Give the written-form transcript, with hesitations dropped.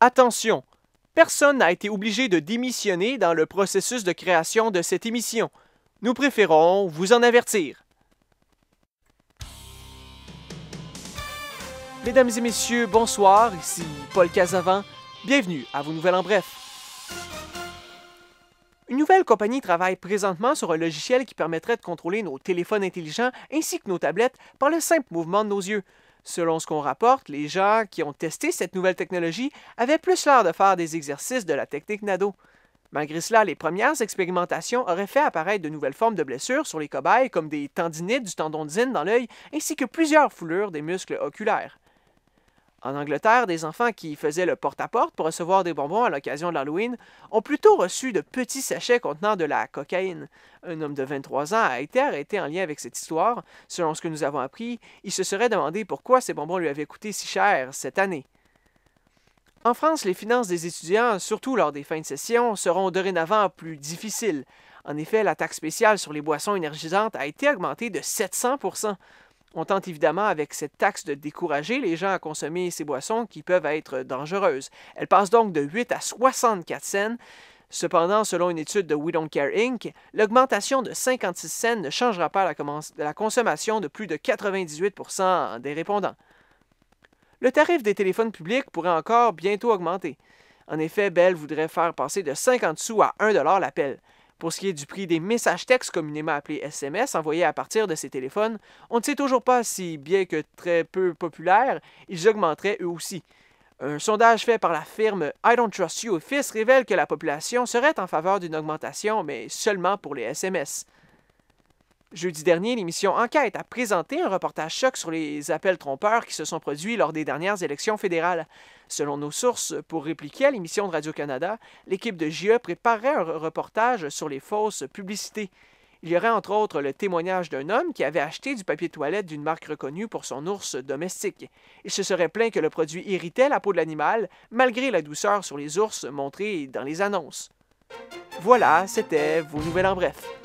Attention! Personne n'a été obligé de démissionner dans le processus de création de cette émission. Nous préférons vous en avertir. Mesdames et messieurs, bonsoir, ici Paul Casavant. Bienvenue à vos nouvelles en bref. Une nouvelle compagnie travaille présentement sur un logiciel qui permettrait de contrôler nos téléphones intelligents ainsi que nos tablettes par le simple mouvement de nos yeux. Selon ce qu'on rapporte, les gens qui ont testé cette nouvelle technologie avaient plus l'air de faire des exercices de la technique Nado. Malgré cela, les premières expérimentations auraient fait apparaître de nouvelles formes de blessures sur les cobayes comme des tendinites du tendon de Zinn dans l'œil ainsi que plusieurs foulures des muscles oculaires. En Angleterre, des enfants qui faisaient le porte-à-porte pour recevoir des bonbons à l'occasion de l'Halloween ont plutôt reçu de petits sachets contenant de la cocaïne. Un homme de 23 ans a été arrêté en lien avec cette histoire. Selon ce que nous avons appris, il se serait demandé pourquoi ces bonbons lui avaient coûté si cher cette année. En France, les finances des étudiants, surtout lors des fins de session, seront dorénavant plus difficiles. En effet, la taxe spéciale sur les boissons énergisantes a été augmentée de 700%. On tente évidemment avec cette taxe de décourager les gens à consommer ces boissons qui peuvent être dangereuses. Elle passe donc de 8 à 64 cents. Cependant, selon une étude de We Don't Care Inc., l'augmentation de 56 cents ne changera pas la consommation de plus de 98% des répondants. Le tarif des téléphones publics pourrait encore bientôt augmenter. En effet, Bell voudrait faire passer de 50 sous à 1 $ l'appel. Pour ce qui est du prix des messages textes communément appelés SMS envoyés à partir de ces téléphones, on ne sait toujours pas si, bien que très peu populaires, ils augmenteraient eux aussi. Un sondage fait par la firme I Don't Trust You Office révèle que la population serait en faveur d'une augmentation, mais seulement pour les SMS. Jeudi dernier, l'émission Enquête a présenté un reportage choc sur les appels trompeurs qui se sont produits lors des dernières élections fédérales. Selon nos sources, pour répliquer à l'émission de Radio-Canada, l'équipe de JE préparerait un reportage sur les fausses publicités. Il y aurait entre autres le témoignage d'un homme qui avait acheté du papier de toilette d'une marque reconnue pour son ours domestique. Il se serait plaint que le produit irritait la peau de l'animal, malgré la douceur sur les ours montrée dans les annonces. Voilà, c'était vos nouvelles en bref.